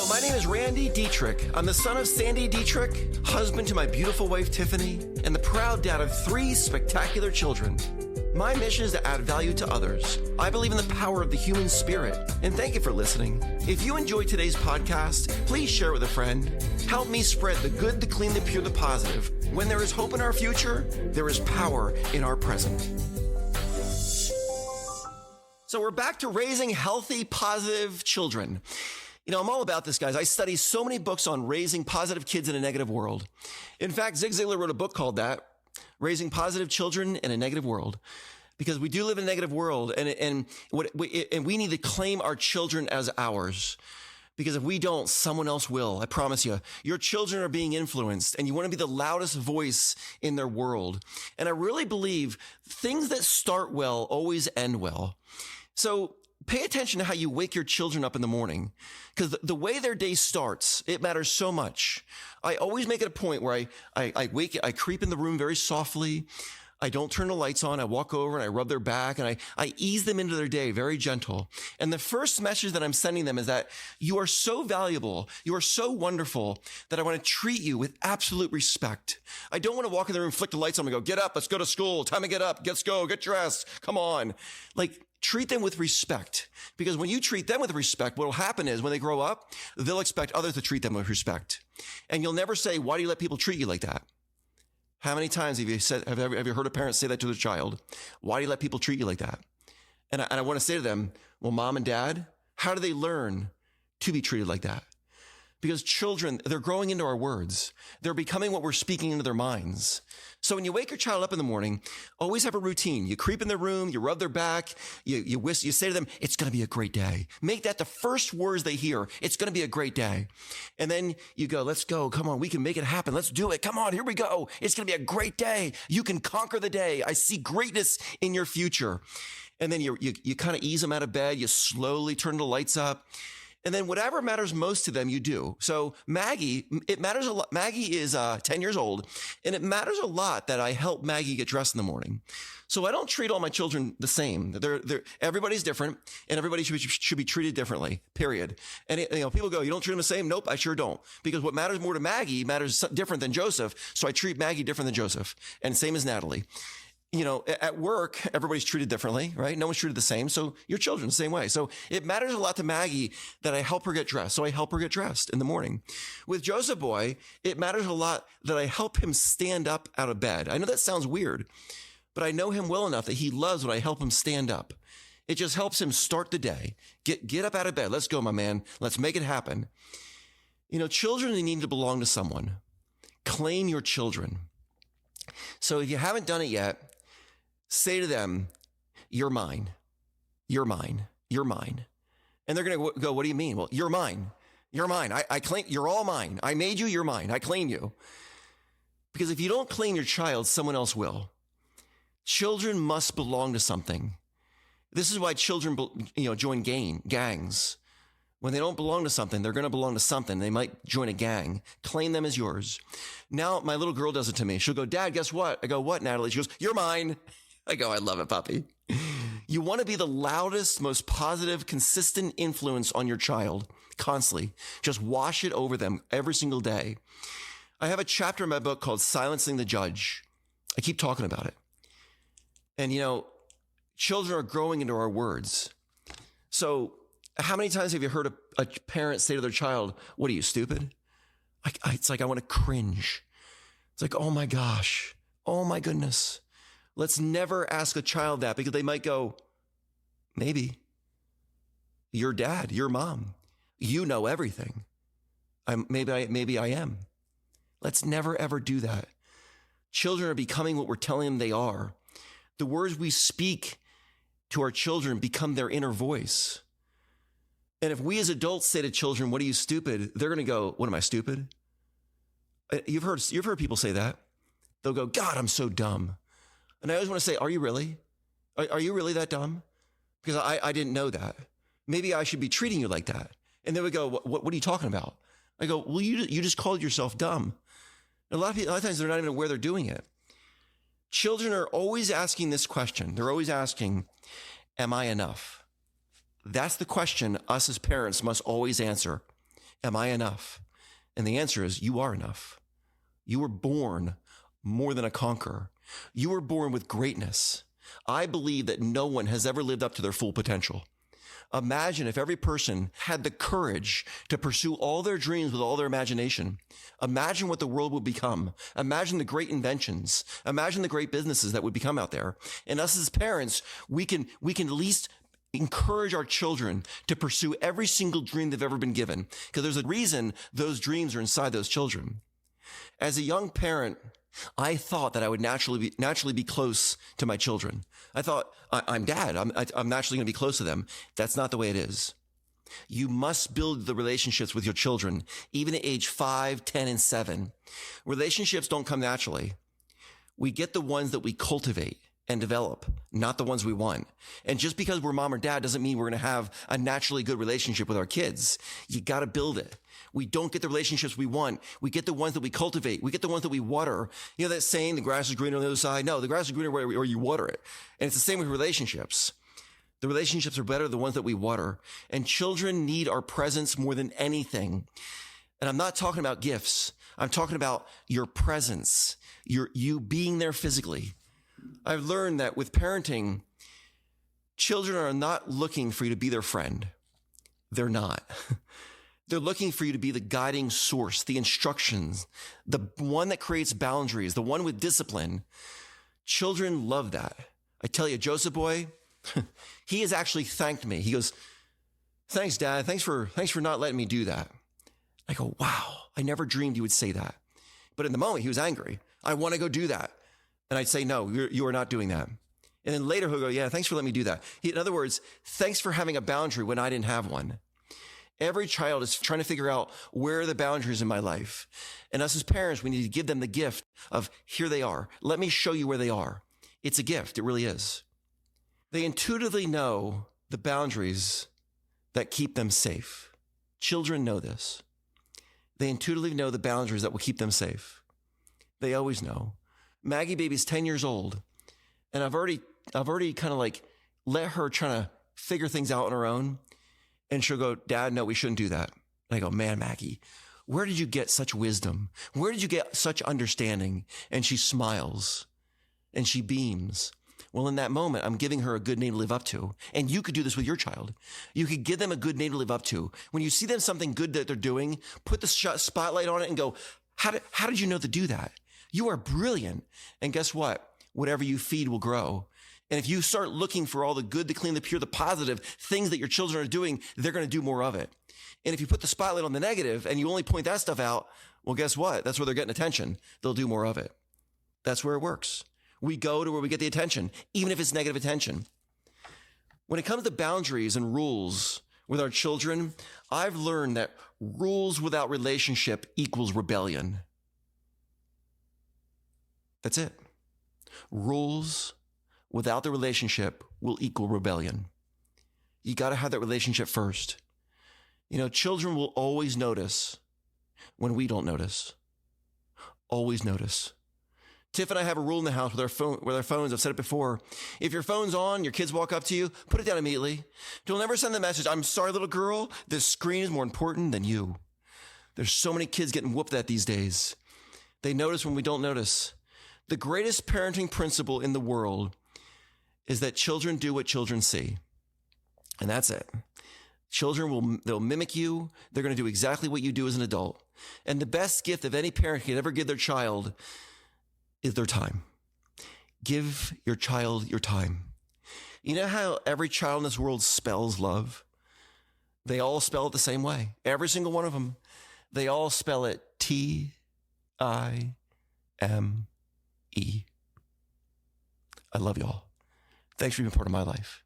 My name is Randy Detrick. I'm the son of Sandy Detrick, husband to my beautiful wife Tiffany, and the proud dad of 3 spectacular children. My mission is to add value to others. I believe in the power of the human spirit, and thank you for listening. If you enjoyed today's podcast, please share with a friend. Help me spread the good, the clean, the pure, the positive. When there is hope in our future, there is power in our present. So we're back to raising healthy, positive children. You know, I'm all about this, guys. I study so many books on raising positive kids in a negative world. In fact, Zig Ziglar wrote a book called that, Raising Positive Children in a Negative World, because we do live in a negative world, and we need to claim our children as ours. Because if we don't, someone else will. I promise you. Your children are being influenced, and you want to be the loudest voice in their world. And I really believe things that start well always end well. So pay attention to how you wake your children up in the morning, because the way their day starts, it matters so much. I always make it a point where I creep in the room very softly. I don't turn the lights on. I walk over and I rub their back and I ease them into their day, very gentle. And the first message that I'm sending them is that you are so valuable. You are so wonderful that I want to treat you with absolute respect. I don't want to walk in the room, flick the lights on and go, get up, let's go to school. Time to get up. Let's go. Get dressed. Come on. Treat them with respect, because when you treat them with respect, what will happen is when they grow up, they'll expect others to treat them with respect. And you'll never say, why do you let people treat you like that? How many times have you heard a parent say that to their child? Why do you let people treat you like that? And I want to say to them, well, mom and dad, how do they learn to be treated like that? Because children, they're growing into our words. They're becoming what we're speaking into their minds. So when you wake your child up in the morning, always have a routine. You creep in their room, you rub their back, you say to them, it's going to be a great day. Make that the first words they hear. It's going to be a great day. And then you go, let's go. Come on, we can make it happen. Let's do it. Come on, here we go. It's going to be a great day. You can conquer the day. I see greatness in your future. And then you kind of ease them out of bed. You slowly turn the lights up. And then whatever matters most to them, you do. So Maggie, it matters a lot. Maggie is 10 years old, and it matters a lot that I help Maggie get dressed in the morning. So I don't treat all my children the same. Everybody's different, and everybody should be treated differently, period. And people go, you don't treat them the same? Nope, I sure don't. Because what matters more to Maggie matters different than Joseph. So I treat Maggie different than Joseph, and same as Natalie. You know, at work, everybody's treated differently, right? No one's treated the same. So your children, the same way. So it matters a lot to Maggie that I help her get dressed. So I help her get dressed in the morning. With Joseph Boy, it matters a lot that I help him stand up out of bed. I know that sounds weird, but I know him well enough that he loves when I help him stand up. It just helps him start the day. Get up out of bed. Let's go, my man. Let's make it happen. You know, children, they need to belong to someone. Claim your children. So if you haven't done it yet, say to them, you're mine, you're mine, you're mine. And they're going to go, what do you mean? Well, you're mine. You're mine. I claim, you're all mine. I made you, you're mine. I claim you. Because if you don't claim your child, someone else will. Children must belong to something. This is why children, join gangs. When they don't belong to something, they're going to belong to something. They might join a gang. Claim them as yours. Now, my little girl does it to me. She'll go, Dad, guess what? I go, what, Natalie? She goes, you're mine. I go, I love it, puppy. You want to be the loudest, most positive, consistent influence on your child constantly. Just wash it over them every single day. I have a chapter in my book called Silencing the Judge. I keep talking about it. And, children are growing into our words. So how many times have you heard a parent say to their child, what are you, stupid? It's like I want to cringe. It's like, oh my gosh. Oh my goodness. Let's never ask a child that, because they might go, maybe. Your dad, your mom, you know everything. Maybe I am. Let's never, ever do that. Children are becoming what we're telling them they are. The words we speak to our children become their inner voice. And if we as adults say to children, what are you, stupid? They're going to go, what, am I, stupid? You've heard people say that. They'll go, God, I'm so dumb. And I always want to say, are you really? Are you really that dumb? Because I didn't know that. Maybe I should be treating you like that. And they would go, what are you talking about? I go, well, you just called yourself dumb. And a lot of times they're not even aware they're doing it. Children are always asking this question. They're always asking, am I enough? That's the question us as parents must always answer. Am I enough? And the answer is you are enough. You were born more than a conqueror. You were born with greatness. I believe that no one has ever lived up to their full potential. Imagine if every person had the courage to pursue all their dreams with all their imagination. Imagine what the world would become. Imagine the great inventions. Imagine the great businesses that would become out there. And us as parents, we can at least encourage our children to pursue every single dream they've ever been given, because there's a reason those dreams are inside those children. As a young parent, I thought that I would naturally be close to my children. I thought, I'm dad. I'm naturally going to be close to them. That's not the way it is. You must build the relationships with your children, even at age 5, 10, and 7. Relationships don't come naturally. We get the ones that we cultivate and develop, not the ones we want. And just because we're mom or dad doesn't mean we're going to have a naturally good relationship with our kids. You got to build it. We don't get the relationships we want. We get the ones that we cultivate. We get the ones that we water. You know that saying, the grass is greener on the other side? No, the grass is greener where you water it. And it's the same with relationships. The relationships are better, the ones that we water. And children need our presence more than anything. And I'm not talking about gifts. I'm talking about your presence, you being there physically. I've learned that with parenting, children are not looking for you to be their friend. They're not. They're looking for you to be the guiding source, the instructions, the one that creates boundaries, the one with discipline. Children love that. I tell you, Joseph boy, he has actually thanked me. He goes, "Thanks, Dad. Thanks for not letting me do that." I go, "Wow, I never dreamed you would say that." But in the moment, he was angry. "I want to go do that." And I'd say, "No, you are not doing that." And then later he'll go, "Yeah, thanks for letting me do that." In other words, thanks for having a boundary when I didn't have one. Every child is trying to figure out where are the boundaries in my life. And us as parents, we need to give them the gift of, here they are. Let me show you where they are. It's a gift. It really is. They intuitively know the boundaries that keep them safe. Children know this. They intuitively know the boundaries that will keep them safe. They always know. Maggie baby's 10 years old, and I've already kind of like let her try to figure things out on her own. And she'll go, "Dad, no, we shouldn't do that." And I go, "Man, Maggie, where did you get such wisdom? Where did you get such understanding?" And she smiles and she beams. Well, in that moment, I'm giving her a good name to live up to. And you could do this with your child. You could give them a good name to live up to. When you see them something good that they're doing, put the spotlight on it and go, how did you know to do that? You are brilliant. And guess what? Whatever you feed will grow. And if you start looking for all the good, the clean, the pure, the positive things that your children are doing, they're going to do more of it. And if you put the spotlight on the negative and you only point that stuff out, well, guess what? That's where they're getting attention. They'll do more of it. That's where it works. We go to where we get the attention, even if it's negative attention. When it comes to boundaries and rules with our children, I've learned that rules without relationship equals rebellion. That's it. Rules without the relationship will equal rebellion. You got to have that relationship first. You know, children will always notice when we don't notice. Always notice. Tiff and I have a rule in the house with our phones. I've said it before. If your phone's on, your kids walk up to you, put it down immediately. Don't ever send the message, "I'm sorry, little girl, this screen is more important than you." There's so many kids getting whooped at these days. They notice when we don't notice. The greatest parenting principle in the world is that children do what children see. And that's it. They'll mimic you. They're going to do exactly what you do as an adult. And the best gift of any parent can ever give their child is their time. Give your child your time. You know how every child in this world spells love? They all spell it the same way. Every single one of them. They all spell it Time. I love y'all. Thanks for being part of my life.